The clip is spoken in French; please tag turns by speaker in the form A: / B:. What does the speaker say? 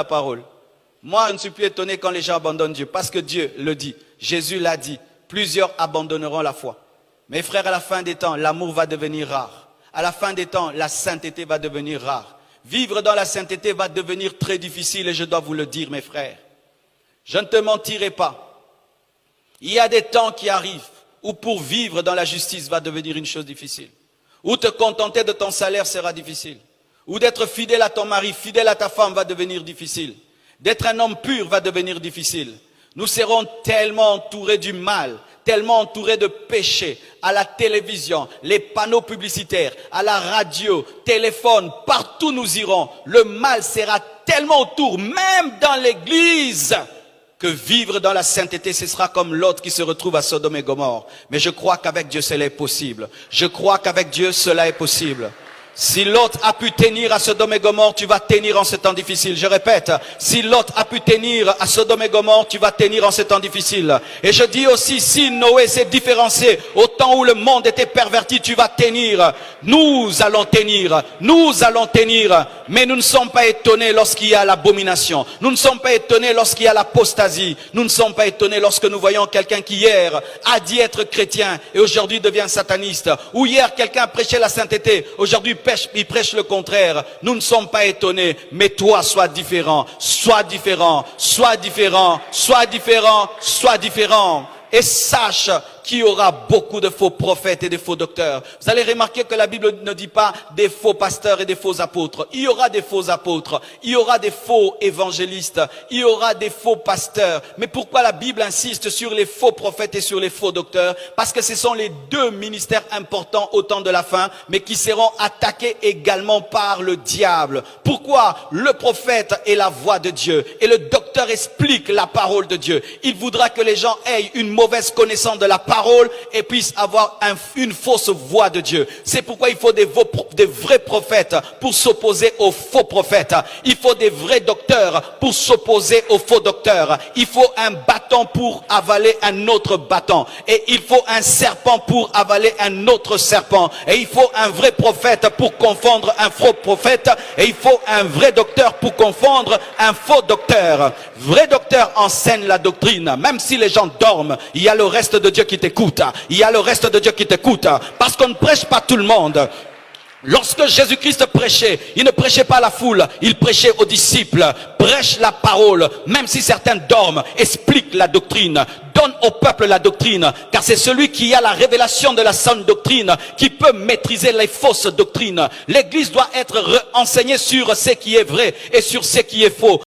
A: parole. Moi, je ne suis plus étonné quand les gens abandonnent Dieu, parce que Dieu le dit. Jésus l'a dit. Plusieurs abandonneront la foi. Mes frères, à la fin des temps, l'amour va devenir rare. À la fin des temps, la sainteté va devenir rare. Vivre dans la sainteté va devenir très difficile et je dois vous le dire, mes frères. Je ne te mentirai pas. Il y a des temps qui arrivent où pour vivre dans la justice va devenir une chose difficile. Où te contenter de ton salaire sera difficile. Où d'être fidèle à ton mari, fidèle à ta femme va devenir difficile. D'être un homme pur va devenir difficile. Nous serons tellement entourés du mal, tellement entourés de péchés, à la télévision, les panneaux publicitaires, à la radio, téléphone, partout nous irons. Le mal sera tellement autour, même dans l'église, que vivre dans la sainteté, ce sera comme l'autre qui se retrouve à Sodome et Gomorrhe. Mais je crois qu'avec Dieu, cela est possible. Je crois qu'avec Dieu, cela est possible. Si l'autre a pu tenir à Sodome et Gomorrhe, tu vas tenir en ce temps difficile. Je répète, si l'autre a pu tenir à Sodome et Gomorrhe, tu vas tenir en ce temps difficile. Et je dis aussi, si Noé s'est différencié au temps où le monde était perverti, tu vas tenir. Nous allons tenir. Nous allons tenir. Mais nous ne sommes pas étonnés lorsqu'il y a l'abomination. Nous ne sommes pas étonnés lorsqu'il y a l'apostasie. Nous ne sommes pas étonnés lorsque nous voyons quelqu'un qui hier a dit être chrétien et aujourd'hui devient sataniste. Ou hier quelqu'un prêchait la sainteté, aujourd'hui il prêche le contraire. Nous ne sommes pas étonnés, mais toi sois différent, sois différent, sois différent, sois différent, sois différent. Et sache qu'il y aura beaucoup de faux prophètes et de faux docteurs. Vous allez remarquer que la Bible ne dit pas des faux pasteurs et des faux apôtres. Il y aura des faux apôtres, il y aura des faux évangélistes, il y aura des faux pasteurs. Mais pourquoi la Bible insiste sur les faux prophètes et sur les faux docteurs? Parce que ce sont les deux ministères importants au temps de la fin, mais qui seront attaqués également par le diable. Pourquoi? Le prophète est la voix de Dieu et le docteur explique la parole de Dieu. Il voudra que les gens aient une mauvaise connaissance de la parole et puissent avoir une fausse voix de Dieu. C'est pourquoi il faut des vrais prophètes pour s'opposer aux faux prophètes. Il faut des vrais docteurs pour s'opposer aux faux docteurs. Il faut un bâton pour avaler un autre bâton. Et il faut un serpent pour avaler un autre serpent. Et il faut un vrai prophète pour confondre un faux prophète. Et il faut un vrai docteur pour confondre un faux docteur. Vrai docteur enseigne la doctrine. Même si les gens dorment, il y a le reste de Dieu qui t'écoute. Il y a le reste de Dieu qui t'écoute. Parce qu'on ne prêche pas tout le monde. Lorsque Jésus-Christ prêchait, il ne prêchait pas à la foule, il prêchait aux disciples. Prêche la parole, même si certains dorment, explique la doctrine. Donne au peuple la doctrine, car c'est celui qui a la révélation de la sainte doctrine qui peut maîtriser les fausses doctrines. L'Église doit être enseignée sur ce qui est vrai et sur ce qui est faux.